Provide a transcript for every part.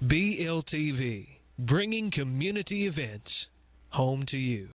BLTV, bringing community events home to you.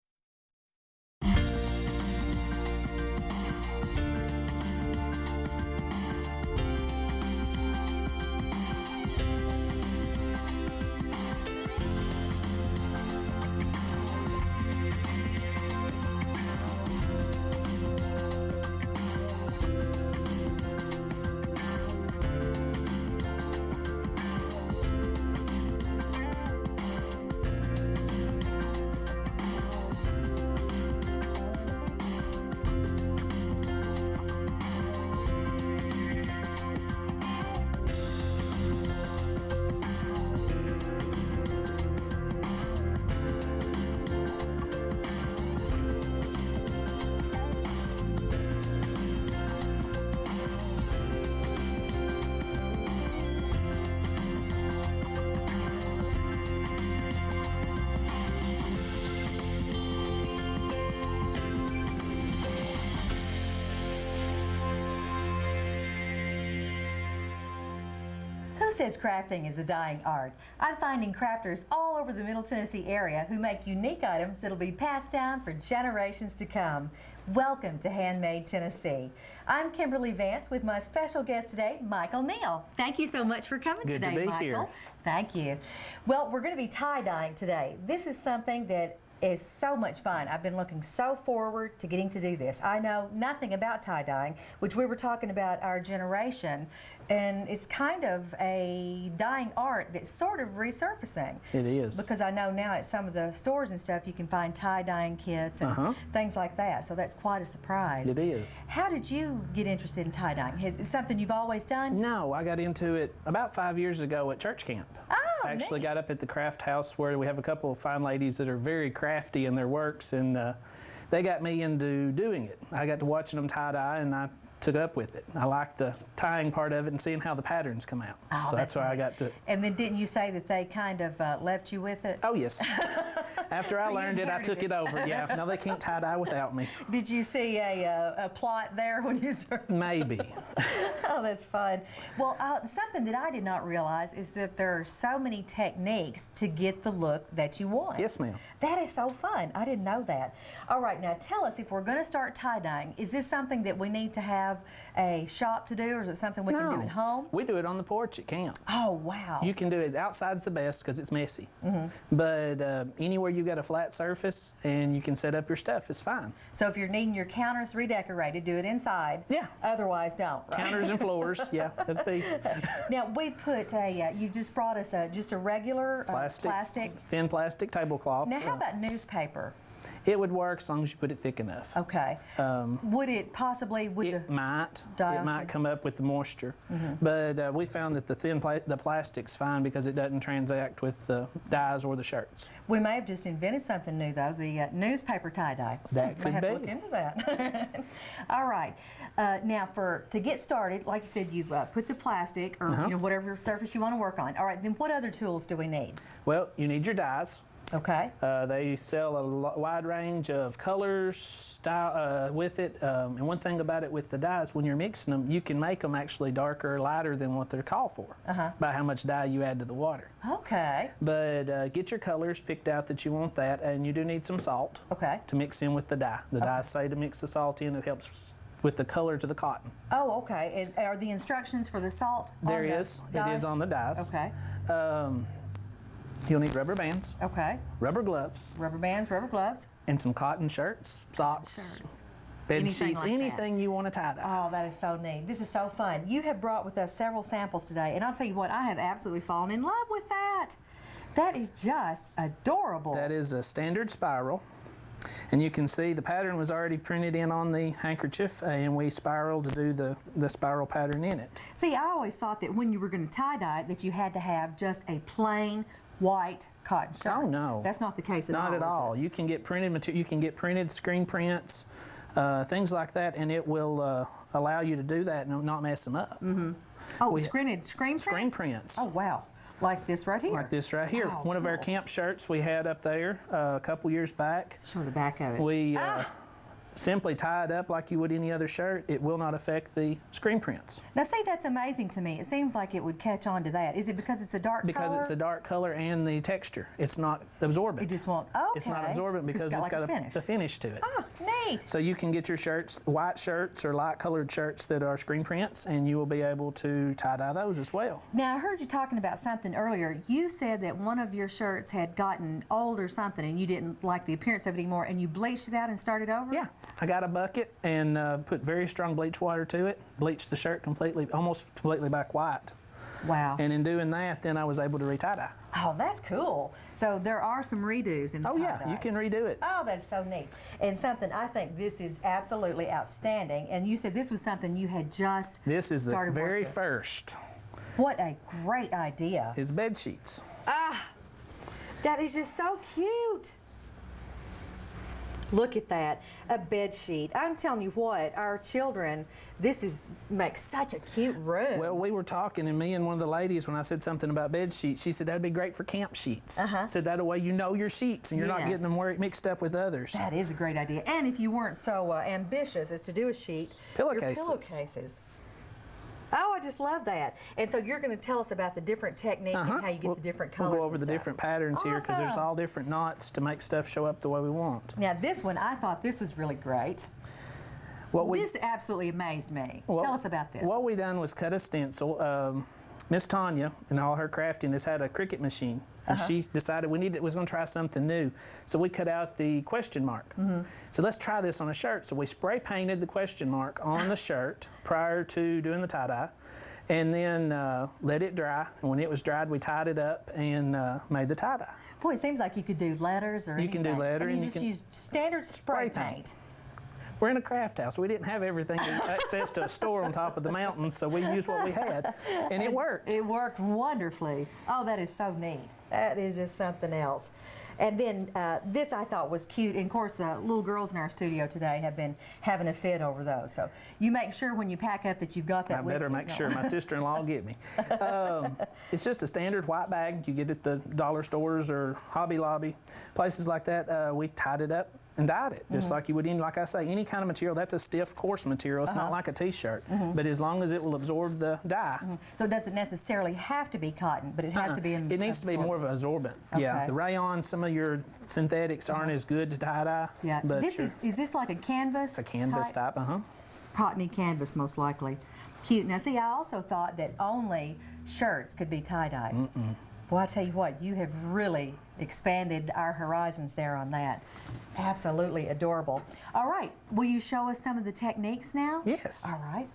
Who says crafting is a dying art? I'm finding crafters all over the Middle Tennessee area who make unique items that'll be passed down for generations to come. Welcome to HandMade Tennessee. I'm Kimberly Vance with my special guest today, Michael Neal. Thank you so much for coming Good today, to be Michael. here. Thank you. Well, we're going to be tie-dyeing today. This is something that is so much fun. I've been looking so forward to getting to do this. I know nothing about tie-dyeing, which we were talking about our generation, and it's kind of a dying art that's sort of resurfacing. It is. Because I know now at some of the stores and stuff you can find tie-dyeing kits and things like that, so that's quite a surprise. It is. How did you get interested in tie-dyeing? Is it something you've always done? No, I got into it about 5 years ago at church camp. Oh, I actually neat. got up at the craft house where we have a couple of fine ladies that are very crafty in their works, and they got me into doing it. I got to watching them tie-dye, and I took up with it. I liked the tying part of it and seeing how the patterns come out. Oh, so that's why I neat. got to. And then didn't you say that they kind of left you with it? Oh, yes. After I So you learned it, I inherited took it over. Yeah, no, they can't tie-dye without me. Did you see a plot there when you started? Maybe. Oh, that's fun. Well, something that I did not realize is that there are so many techniques to get the look that you want. Yes, ma'am. That is so fun. I didn't know that. All right, now tell us, if we're going to start tie-dyeing, is this something that we need to have a shop to do, or is it something we can do at home? We do it on the porch at camp. Oh, wow. You can do it outside's the best because it's messy. But anywhere you've got a flat surface and you can set up your stuff is fine. So if you're needing your counters redecorated, do it inside. Yeah. Otherwise, don't. Right? Counters and floors, yeah, that'd be Now, we put a, you just brought us just a regular plastic. thin plastic tablecloth. Now, how about newspaper? It would work as long as you put it thick enough. Okay. Would it possibly, It might come up with the moisture, but we found that the plastic's fine because it doesn't transact with the dyes or the shirts. We may have just invented something new, though, the newspaper tie-dye. That May could have to be. look into that. All right. Now, to get started, like you said, you've put the plastic or you know, whatever surface you want to work on. All right, then what other tools do we need? Well, you need your dyes. Okay. They sell a wide range of colors, style with it. And one thing about it with the dyes, when you're mixing them, you can make them actually darker or lighter than what they're called for by how much dye you add to the water. Okay. But get your colors picked out that you want that, and you do need some salt to mix in with the dye. The dyes say to mix the salt in. It helps with the color to the cotton. Oh, okay. And are the instructions for the salt There on the is. dyes? It is on the dyes. Okay. You'll need rubber bands, Okay. rubber gloves, Rubber bands, rubber gloves. and some cotton shirts, socks, bed Anything sheets, like that. anything you want to tie dye. Oh, that is so neat. This is so fun. You have brought with us several samples today, and I'll tell you what, I have absolutely fallen in love with that. That is just adorable. That is a standard spiral. And you can see the pattern was already printed in on the handkerchief, and we spiraled to do the spiral pattern in it. See, I always thought that when you were going to tie-dye it, that you had to have just a plain white cotton shirt. Oh, no. That's not the case at all. Not at is all. it? You can get printed material. You can get printed screen prints, things like that, and it will allow you to do that and not mess them up. Oh, screen prints? Screen prints. Oh, wow. Like this right here. Like this right here. Wow, One of our cool. camp shirts we had up there a couple years back. Show the back of it. We simply tie it up like you would any other shirt. It will not affect the screen prints. Now, see, that's amazing to me. It seems like it would catch on to that. Is it because it's a dark color? Because it's a dark color and the texture. It's not absorbent. It just won't, okay. It's not absorbent because it's got a finish to it. Oh, neat. So you can get your shirts, white shirts or light colored shirts that are screen prints, and you will be able to tie-dye those as well. Now, I heard you talking about something earlier. You said that one of your shirts had gotten old or something and you didn't like the appearance of it anymore, and you bleached it out and started over? Yeah. I got a bucket and put very strong bleach water to it, bleached the shirt completely, almost completely back white. Wow. And in doing that, then I was able to re-tie-dye. Oh, that's cool. So there are some redos in the tie-dye. Yeah, you can redo it. Oh, that's so neat. And something, I think this is absolutely outstanding. And you said this was something you had just This is the started very working. first. What a great idea. Is bed sheets. Ah, that is just so cute. Look at that, a bed sheet. I'm telling you what, our children, makes such a cute room. Well, we were talking, and me and one of the ladies, when I said something about bed sheets, she said that'd be great for camp sheets. Said that way you know your sheets and you're not getting them mixed up with others. That is a great idea. And if you weren't so ambitious as to do a sheet, Pillowcases. Your pillowcases. Oh, I just love that. And so you're going to tell us about the different technique and how you get the different colors. We'll go over the and stuff. different patterns here because there's all different knots to make stuff show up the way we want. Now this one, I thought this was really great. This absolutely amazed me. Tell us about this. What we done was cut a stencil. Miss Tanya, in all her craftiness, had a Cricut machine, and she decided was going to try something new. So we cut out the question mark. So let's try this on a shirt. So we spray painted the question mark on the shirt prior to doing the tie-dye, and then let it dry. And when it was dried, we tied it up and made the tie-dye. Boy, it seems like you could do letters or anything. You can do lettering. And you just use standard spray paint. We're in a craft house. We didn't have everything access to a store on top of the mountains, so we used what we had, and it worked. It worked wonderfully. Oh, that is so neat. That is just something else. And then this I thought was cute. And of course, the little girls in our studio today have been having a fit over those. So you make sure when you pack up that you've got that with you. I better make sure my sister-in-law will get me. It's just a standard white bag you get at the dollar stores or Hobby Lobby, places like that. We tied it up and dyed it, just like you would like I say, any kind of material. That's a stiff, coarse material. It's not like a t-shirt, but as long as it will absorb the dye. So it doesn't necessarily have to be cotton, but it has to be It needs to be more of an absorbent. Okay. Yeah, the rayon, some of your synthetics aren't as good to tie-dye. Yeah, but is this like a canvas? It's a canvas type, Cottony canvas, most likely. Cute. Now, see, I also thought that only shirts could be tie-dyed. Well, I tell you what, you have really expanded our horizons there on that. Absolutely adorable. All right, will you show us some of the techniques now? Yes. All right.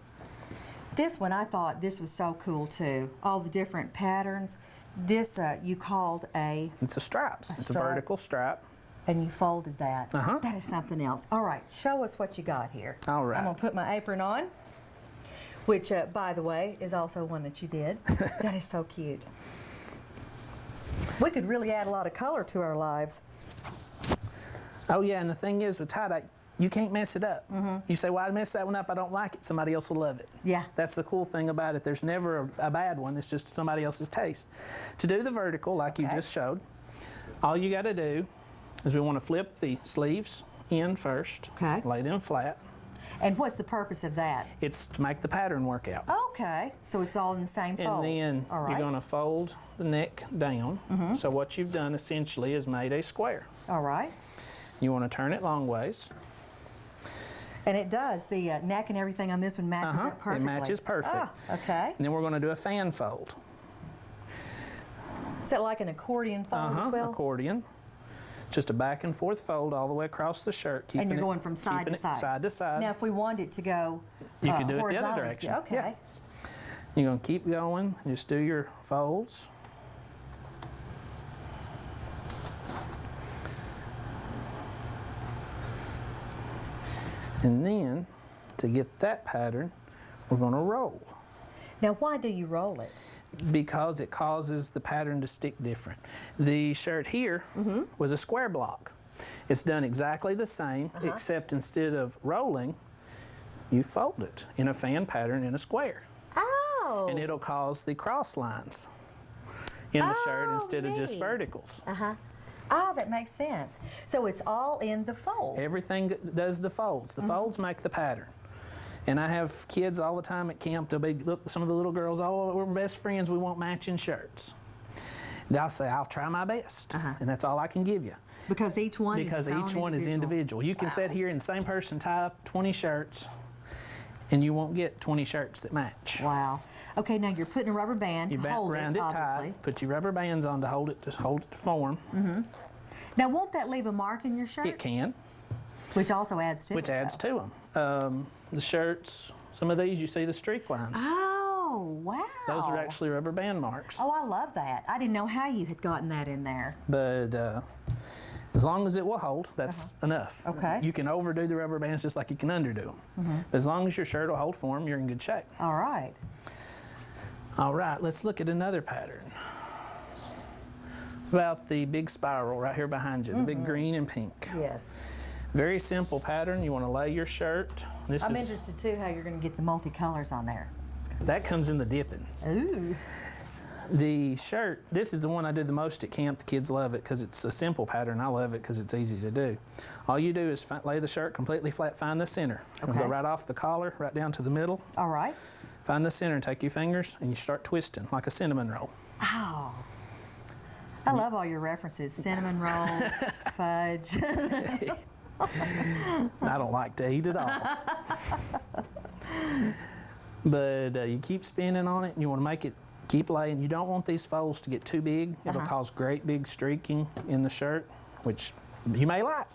This one, I thought this was so cool too. All the different patterns. This you called a... It's a stripes. It's a vertical stripe. And you folded that. That is something else. All right, show us what you got here. All right. I'm going to put my apron on, which, by the way, is also one that you did. That is so cute. We could really add a lot of color to our lives. Oh, yeah, and the thing is with tie-dye, you can't mess it up. You say, well, I messed that one up, I don't like it, somebody else will love it. Yeah. That's the cool thing about it. There's never a bad one, it's just somebody else's taste. To do the vertical, like you just showed, all you got to do is we want to flip the sleeves in first, lay them flat. And what's the purpose of that? It's to make the pattern work out. Okay, so it's all in the same fold. And then you're going to fold the neck down. So what you've done essentially is made a square. All right. You want to turn it long ways. And it does. The neck and everything on this one matches it perfectly. It matches perfect. Oh, okay. And then we're going to do a fan fold. Is that like an accordion fold as well? Accordion. Just a back and forth fold all the way across the shirt. And you're going from side to side. Side to side. Now, if we wanted to go you can do it the other direction. Okay. Yeah. You're going to keep going. Just do your folds. And then, to get that pattern, we're going to roll. Now, why do you roll it? Because it causes the pattern to stick different. The shirt here was a square block. It's done exactly the same, except instead of rolling, you fold it in a fan pattern in a square. Oh! And it'll cause the cross lines in the shirt instead of just verticals. Oh, that makes sense. So it's all in the fold. Everything does the folds. The folds make the pattern. And I have kids all the time at camp. They'll be, look, some of the little girls, oh, we're best friends, we want matching shirts. They'll say, I'll try my best. And that's all I can give you. Because each one is individual. You can sit here and the same person tie up 20 shirts, and you won't get 20 shirts that match. Wow. Okay, now you're putting a rubber band to hold it, around it obviously. tight. Put your rubber bands on to hold it to form. Now, won't that leave a mark in your shirt? It can. Which also adds to it. Which adds to them. The shirts, some of these, you see the streak lines. Oh, wow. Those are actually rubber band marks. Oh, I love that. I didn't know how you had gotten that in there. But as long as it will hold, that's enough. Okay. You can overdo the rubber bands just like you can underdo them. But as long as your shirt will hold form, you're in good shape. All right. All right, let's look at another pattern. About the big spiral right here behind you, the big green and pink. Yes. Very simple pattern. You want to lay your shirt. I'm interested too how you're going to get the multicolors on there. That comes in the dipping. Ooh. The shirt, this is the one I do the most at camp. The kids love it because it's a simple pattern. I love it because it's easy to do. All you do is lay the shirt completely flat, find the center. Okay. Go right off the collar, right down to the middle. All right. Find the center and take your fingers and you start twisting like a cinnamon roll. Oh. I love all your references. Cinnamon rolls, fudge. I don't like to eat it all. But you keep spinning on it and you want to make it keep laying. You don't want these folds to get too big. It'll cause great big streaking in the shirt, which you may like.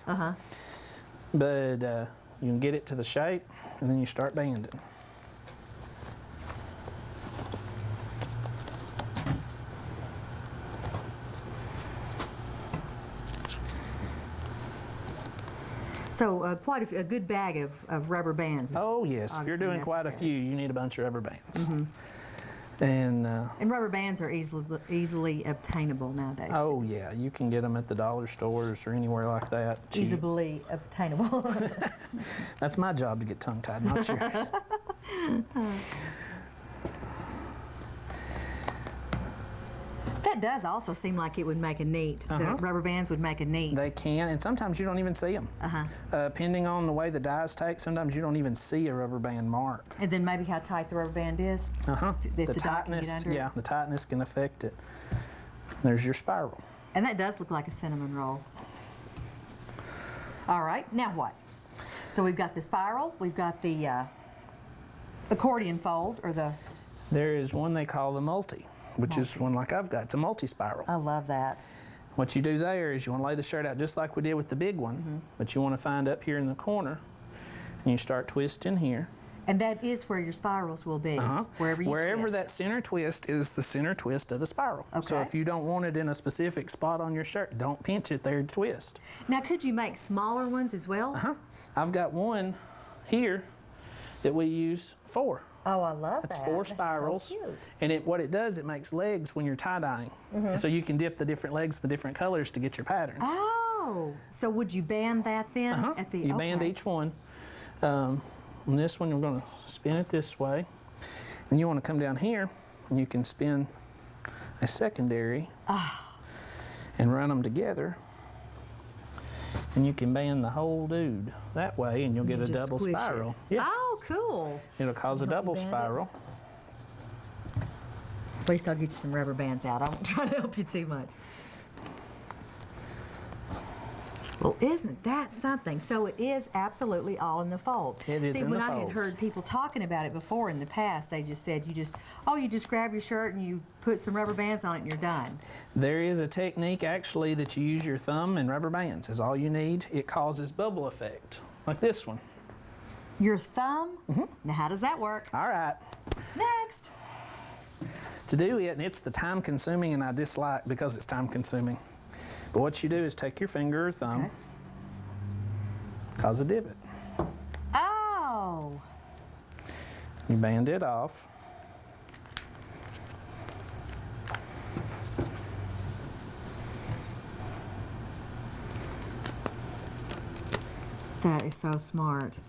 But you can get it to the shape and then you start banding. So quite a good bag of rubber bands. Oh yes, if you're doing quite a few, you need a bunch of rubber bands. And rubber bands are easily obtainable nowadays. Oh yeah, you can get them at the dollar stores or anywhere like that. Cheap. Easily obtainable. That's my job to get tongue-tied, not yours. That does also seem like it would make a neat. The rubber bands would make a neat. They can, and sometimes you don't even see them. Depending on the way the dies take, sometimes you don't even see a rubber band mark. And then maybe how tight the rubber band is. The tightness, yeah, the tightness can affect it. There's your spiral. And that does look like a cinnamon roll. All right, now what? So we've got the spiral, we've got the accordion fold, or the... There is one they call the multi, which is one like I've got. It's a multi-spiral. I love that. What you do there is you want to lay the shirt out just like we did with the big one, but you want to find up here in the corner, and you start twisting here. And that is where your spirals will be, wherever twist. That center twist is the center twist of the spiral. Okay. So if you don't want it in a specific spot on your shirt, don't pinch it there to twist. Now, could you make smaller ones as well? I've got one here that we use 4. Oh, I love that. That's 4 spirals. So cute. And what it does, it makes legs when you're tie-dyeing. So you can dip the different legs, the different colors to get your patterns. Oh, so would you band that then? At the, you band each one. On this one, we're going to spin it this way. And you want to come down here, and you can spin a secondary and run them together. And you can band the whole dude that way, and you'll get a double spiral. Yeah. Oh, cool. It'll cause a double spiral. At least I'll get you some rubber bands out. I won't try to help you too much. Well, isn't that something? So it is absolutely all in the fold. It is in the folds. See, when I had heard people talking about it before in the past, they just said, you just grab your shirt and you put some rubber bands on it and you're done. There is a technique, actually, that you use your thumb and rubber bands is all you need. It causes bubble effect, like this one. Your thumb? Now, how does that work? All right. Next. To do it, and it's the time-consuming, and I dislike because it's time-consuming. But what you do is take your finger or thumb, cause a divot. Oh! You band it off. That is so smart.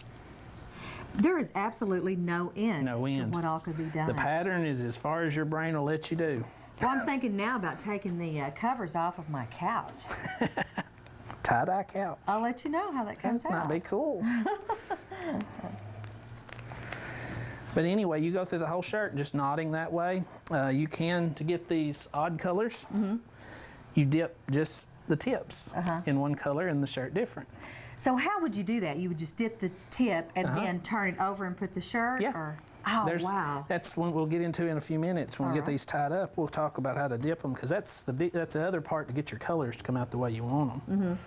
There is absolutely no end, No end. to what all could be done. The pattern is as far as your brain will let you do. Well, I'm thinking now about taking the covers off of my couch. Tie-dye couch. I'll let you know how that comes out. Might be cool. But anyway, you go through the whole shirt just knotting that way. You can, to get these odd colors, you dip just the tips in one color and the shirt different. So how would you do that? You would just dip the tip and then turn it over and put the shirt? Yeah. Or? Oh, wow. That's what we'll get into in a few minutes. When we get these tied up, we'll talk about how to dip them, because that's the other part to get your colors to come out the way you want them.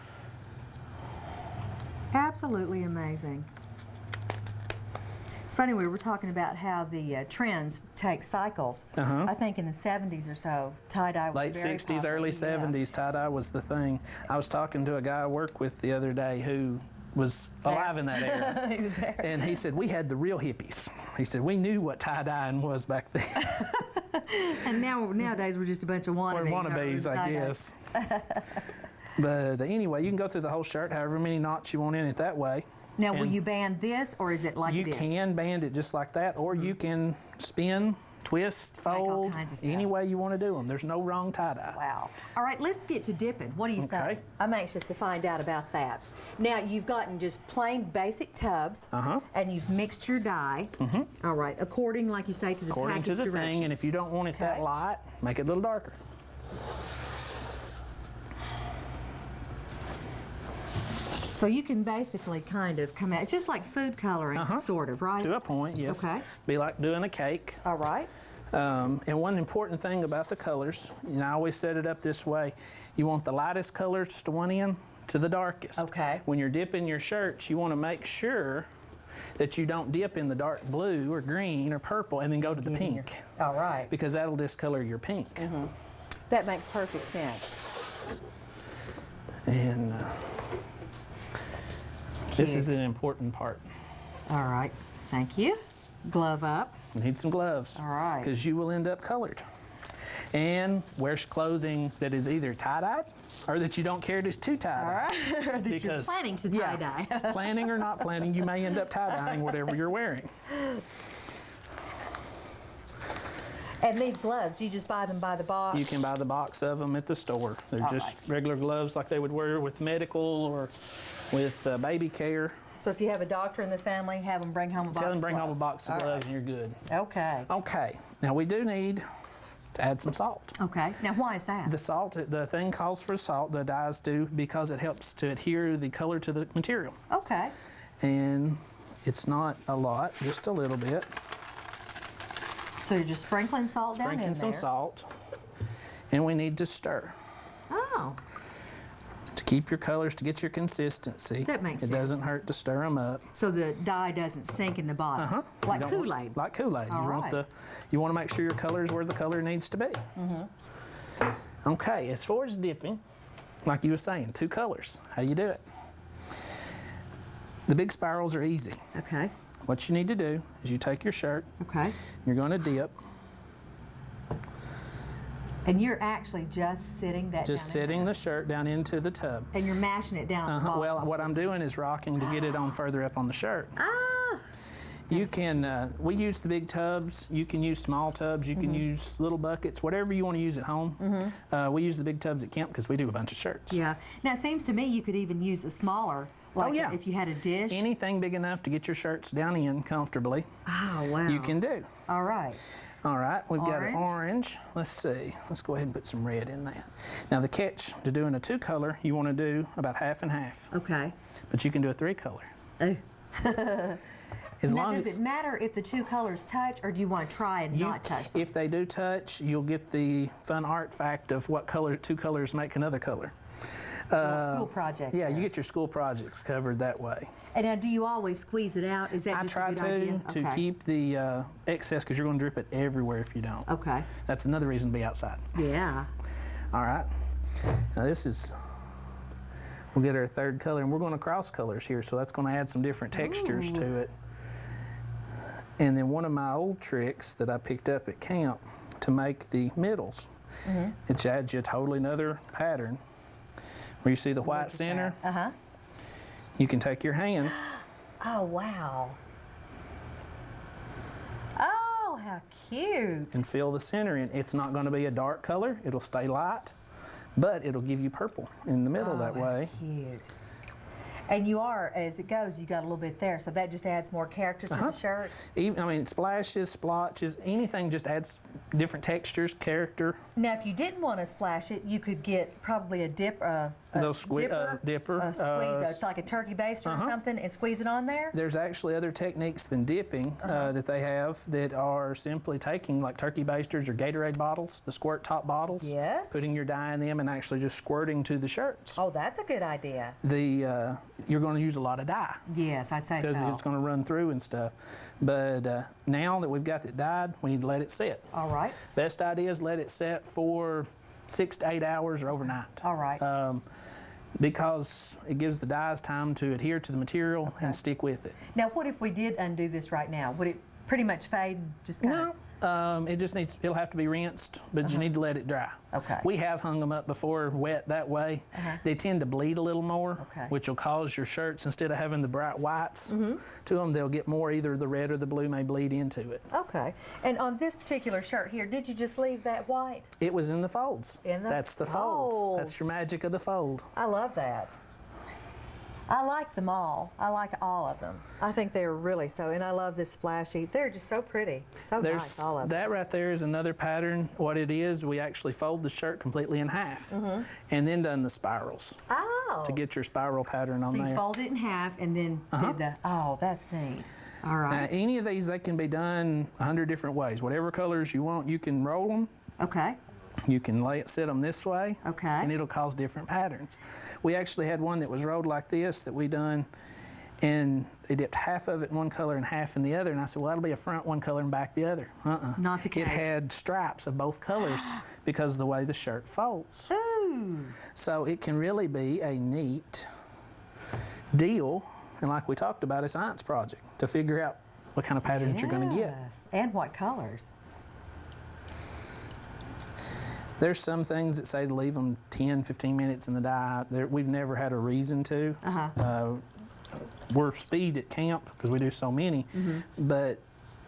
Absolutely amazing. It's funny, we were talking about how the trends take cycles. I think in the 70s or so, tie-dye was late very 60s, popular. early 70s, tie-dye was the thing. I was talking to a guy I work with the other day who was alive in that era. He was there. And he said, we had the real hippies. He said, we knew what tie-dyeing was back then. And nowadays we're just a bunch of wannabes. We're wannabes, I guess. But anyway, you can go through the whole shirt, however many knots you want in it that way. Now, will you band this, or is it like you this? You can band it just like that, or you can spin, twist, fold, any way you want to do them. There's no wrong tie-dye. Wow. All right, let's get to dipping. What do you say? I'm anxious to find out about that. Now, you've gotten just plain basic tubs, and you've mixed your dye. All right, according, like you say, to the according to the thing, and if you don't want it that light, make it a little darker. So you can basically kind of come out, it's just like food coloring, sort of, right? To a point, yes. Okay. Be like doing a cake. All right. And one important thing about the colors, and I always set it up this way, you want the lightest colors to one end to the darkest. Okay. When you're dipping your shirts, you want to make sure that you don't dip in the dark blue or green or purple and then go to the pink. All right. Because that'll discolor your pink. That makes perfect sense. And this is an important part. All right. Thank you. Glove up. You need some gloves. All right. Because you will end up colored. And wear clothing that is either tie-dyed or that you don't care is too tie-dye. All right. Or that you're planning to tie-dye. Planning or not planning, you may end up tie-dyeing whatever you're wearing. And these gloves, do you just buy them by the box? You can buy the box of them at the store. They're just regular gloves like they would wear with medical or with baby care. So if you have a doctor in the family, have them bring home a box of gloves. Tell them bring home a box of gloves and you're good. Okay. Okay. Now we do need to add some salt. Okay. Now why is that? The salt, the thing calls for salt, the dyes do, because it helps to adhere the color to the material. Okay. And it's not a lot, just a little bit. So you're just sprinkling salt down in there? Sprinkling some salt. And we need to stir. Oh. To keep your colors, to get your consistency. That makes sense. It doesn't hurt to stir them up. So the dye doesn't sink in the bottom. Like Kool-Aid. Like Kool-Aid. Right. You want to make sure your color is where the color needs to be. Okay, as far as dipping, like you were saying, 2 colors. How you do it? The big spirals are easy. Okay. What you need to do is you take your shirt. Okay. You're going to dip. And you're actually just sitting that Just sitting the shirt down into the tub. And you're mashing it down at the bottom. Well, what I'm doing is rocking to get it on further up on the shirt. Ah! You can, we use the big tubs. You can use small tubs. You can use little buckets, whatever you want to use at home. We use the big tubs at camp because we do a bunch of shirts. Yeah. Now, it seems to me you could even use a smaller, like if you had a dish. Anything big enough to get your shirts down in comfortably. Oh, wow. You can do. All right. All right, we've got an orange. Let's see. Let's go ahead and put some red in that. Now, the catch to doing a 2-color, you want to do about half and half. Okay. But you can do a 3-color. Oh. Now, does it matter if the 2 colors touch, or do you want to try and not touch them? If they do touch, you'll get the fun art fact of what color 2 colors make another color. School project. Yeah, you get your school projects covered that way. And now, do you always squeeze it out? Is that just a good idea? I try to keep the excess, because you're going to drip it everywhere if you don't. Okay. That's another reason to be outside. Yeah. All right. Now this is, we'll get our 3rd color, and we're going to cross colors here, so that's going to add some different textures to it. And then one of my old tricks that I picked up at camp to make the middles, it adds you a totally another pattern. Where you see the white center, you can take your hand. Oh, wow. Oh, how how cute. and fill the center in. It's not going to be a dark color. It'll stay light, but it'll give you purple in the middle that way. Cute. And you are, as it goes, you got a little bit there, so that just adds more character to the shirt. Even, I mean, splashes, splotches, anything just adds different textures, character. Now, if you didn't want to splash it, you could get probably a dipper. Dipper. Squeeze, it's like a turkey baster or something, and squeeze it on there. There's actually other techniques than dipping that they have that are simply taking like turkey basters or Gatorade bottles, the squirt top bottles. Yes. Putting your dye in them and actually just squirting to the shirts. Oh, that's a good idea. You're going to use a lot of dye. Yes, I'd say so. Because it's going to run through and stuff. But now that we've got it dyed, we need to let it sit. All right. Best idea is let it set for 6 to 8 hours or overnight. All right. Because it gives the dyes time to adhere to the material and stick with it. Now, what if we did undo this right now? Would it pretty much fade and just kind of? No, it'll have to be rinsed, but you need to let it dry. Okay. We have hung them up before wet that way. They tend to bleed a little more, which will cause your shirts, instead of having the bright whites to them, they'll get more, either the red or the blue may bleed into it. Okay. And on this particular shirt here, did you just leave that white? It was in the folds. That's the folds. That's your magic of the fold. I love that. I like them all. I like all of them. I think they're really so, and I love this splashy. They're just so pretty. So nice, all of them. That right there is another pattern. What it is, we actually fold the shirt completely in half and then done the spirals to get your spiral pattern on there. So you fold it in half and then did the, oh, that's neat. All right. Now, any of these, they can be done 100 different ways. Whatever colors you want, you can roll them. Okay. You can set them this way, and it'll cause different patterns. We actually had one that was rolled like this that we done, and they dipped half of it in one color and half in the other, and I said, well, that'll be a front one color and back the other. Not the case. It had stripes of both colors because of the way the shirt folds. Ooh. So it can really be a neat deal, and like we talked about, a science project to figure out what kind of patterns you're going to get. And what colors. There's some things that say to leave them 10, 15 minutes in the dye. We've never had a reason to. We're speed at camp because we do so many, but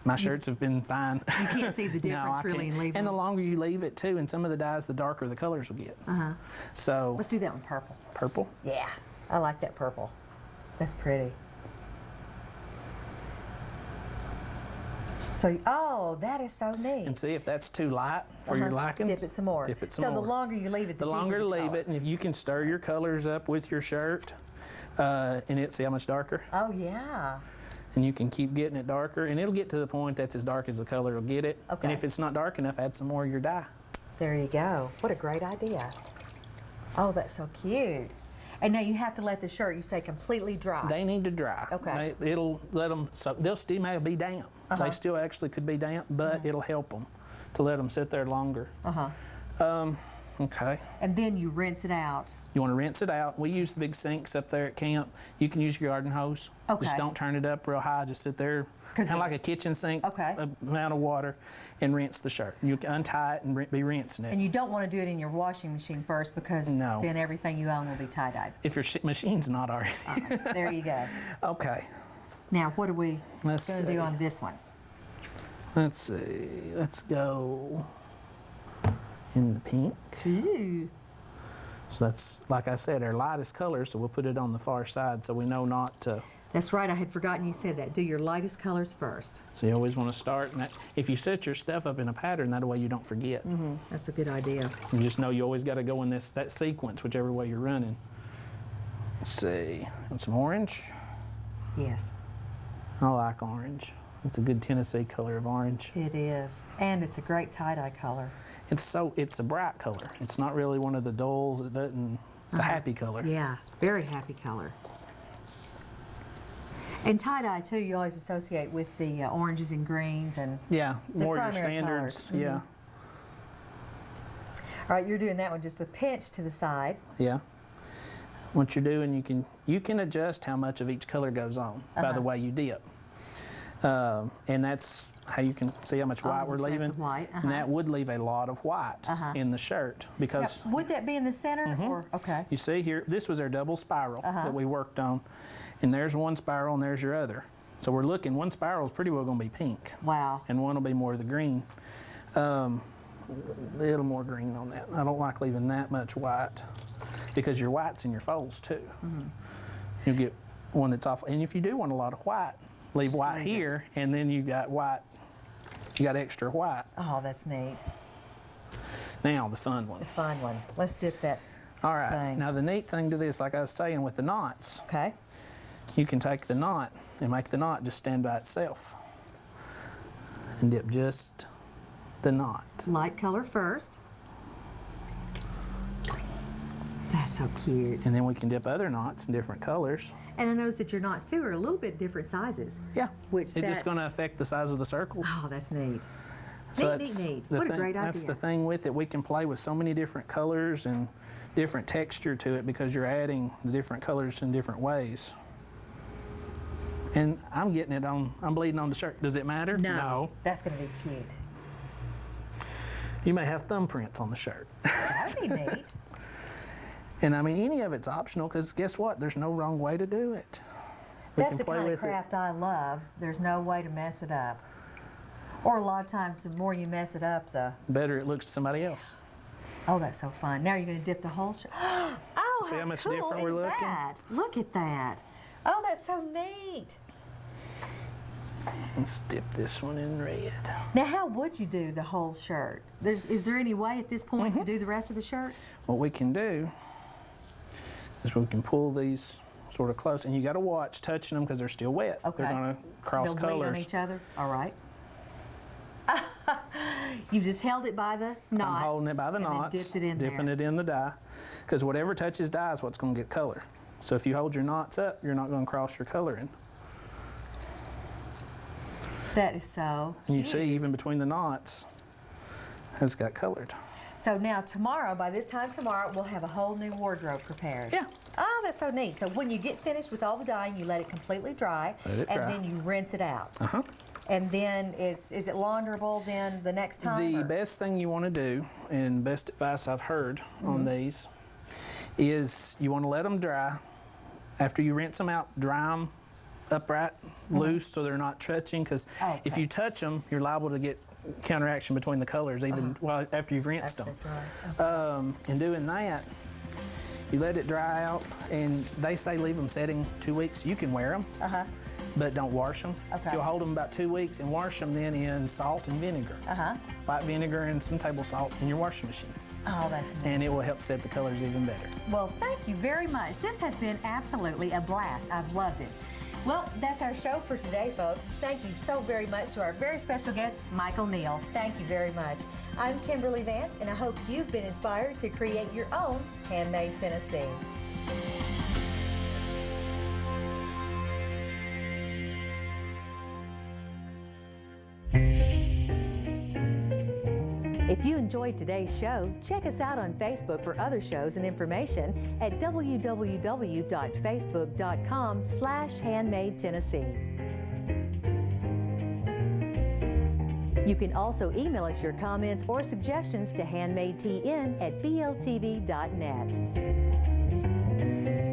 my shirts have been fine. You can't see the difference really in leaving And the them. longer you leave it too, and some of the dyes, the darker the colors will get. So let's do that one purple. Purple? Yeah, I like that purple. That's pretty. So, oh, that is so neat. And see if that's too light for your likings. Dip it some more. Dip it some more. So the longer you leave it, the longer deeper to the leave color. it, and if you can stir your colors up with your shirt, and see how much darker. Oh yeah. And you can keep getting it darker, and it'll get to the point that's as dark as the color will get it. Okay. And if it's not dark enough, add some more of your dye. There you go. What a great idea. Oh, that's so cute. And now you have to let the shirt, you say, completely dry. They need to dry. Okay. It'll let them, so they'll still may be damp. They still actually could be damp, but it'll help them to let them sit there longer. Okay. And then you rinse it out. You want to rinse it out. We use the big sinks up there at camp. You can use your garden hose. Okay. Just don't turn it up real high. Just sit there, kind of like a kitchen sink amount of water, and rinse the shirt. You can untie it and be rinsing it. And you don't want to do it in your washing machine first because then everything you own will be tie-dyed. If your machine's not already. There you go. Okay. Now, what are we going Let's to do on this one? Let's see. Let's go in the pink. Ooh. So that's, like I said, our lightest color, so we'll put it on the far side so we know not to. That's right, I had forgotten you said that. Do your lightest colors first. So you always want to start, and if you set your stuff up in a pattern, that way you don't forget. That's a good idea. You just know you always got to go in that sequence, whichever way you're running. Let's see. And some orange. Yes. I like orange. It's a good Tennessee color of orange. It is. And it's a great tie-dye color. It's a bright color. It's not really one of the dulls. It doesn't. It's a happy color. Yeah, very happy color. And tie-dye too, you always associate with the oranges and greens and more your primary standards. colors. Yeah. All right, you're doing that one just a pinch to the side. Yeah. What you're doing, you can adjust how much of each color goes on by the way you dip. And that's how you can see how much white we're leaving. White. And that would leave a lot of white in the shirt because. Now, would that be in the center or okay? You see here, this was our double spiral that we worked on, and there's one spiral and there's your other. So we're looking, one spiral is pretty well going to be pink. Wow. And one will be more of the green. A little more green on that. I don't like leaving that much white because your white's in your folds too. You'll get one that's off. And if you do want a lot of white, leave Just white leave here, and then you got white. You got extra white. Oh, that's neat. Now the fun one. The fun one. Let's dip that. All right. thing. Now the neat thing to this, like I was saying with the knots, Okay. you can take the knot and make the knot just stand by itself, and dip just the knot. Light color first. That's so cute. And then we can dip other knots in different colors. And I noticed that your knots too are a little bit different sizes. Yeah. Which It's that, just going to affect the size of the circles. oh, that's neat. So neat. the What a thing- great That's idea. the thing with it. We can play with so many different colors and different texture to it because you're adding the different colors in different ways. And I'm getting it on, I'm bleeding on the shirt. Does it matter? No. That's going to be cute. You may have thumbprints on the shirt. That'd be neat. And I mean, any of it's optional because guess what? There's no wrong way to do it. We That's can the play kind of with it. craft I love. There's no way to mess it up. Or a lot of times, the more you mess it up, the Better it looks to somebody else. oh, that's so fun. Now you're going to dip the whole shirt. Oh, See how much cool different is we're looking? that? Look at that. Oh, that's so neat. Let's dip this one in red. Now, how would you do the whole shirt? Is there any way at this point Mm-hmm. to do the rest of the shirt? What we can do is we can pull these sort of close, and you got to watch touching them because they're still wet. Okay. They're going to cross They'll bleed on colors. each other? All right. You just held it by the knots. I'm holding it by the and then knots, dipped it in dipping there. it in the dye, because whatever touches dye is what's going to get color. So if you hold your knots up, you're not going to cross your color in. That is so And you cute. see, even between the knots, it's got colored. So now tomorrow, by this time tomorrow, we'll have a whole new wardrobe prepared. Yeah. Oh, that's so neat. So when you get finished with all the dyeing, you let it completely dry, Let it and dry. then you rinse it out. Uh-huh. And then is it launderable then the next time? The or- best thing you want to do, and best advice I've heard on Mm-hmm. these, is you want to let them dry. After you rinse them out, dry them upright, loose, so they're not touching, because if Mm-hmm. Okay. you touch them, you're liable to get counteraction between the colors, even well, after you've rinsed After them. they dry. In doing that, you let it dry out, and they say leave them setting 2 weeks. You can wear them, but don't wash them. Okay. You'll hold them about 2 weeks and wash them then in salt and vinegar. White vinegar and some table salt in your washing machine. Oh, that's neat. And it will help set the colors even better. Well, thank you very much. This has been absolutely a blast. I've loved it. Well, that's our show for today, folks. Thank you so very much to our very special guest, Michael Neal. Thank you very much. I'm Kimberly Vance, and I hope you've been inspired to create your own handmade Tennessee. If you enjoyed today's show, check us out on Facebook for other shows and information at www.facebook.com/HandmadeTennessee. You can also email us your comments or suggestions to handmadetn@bltv.net.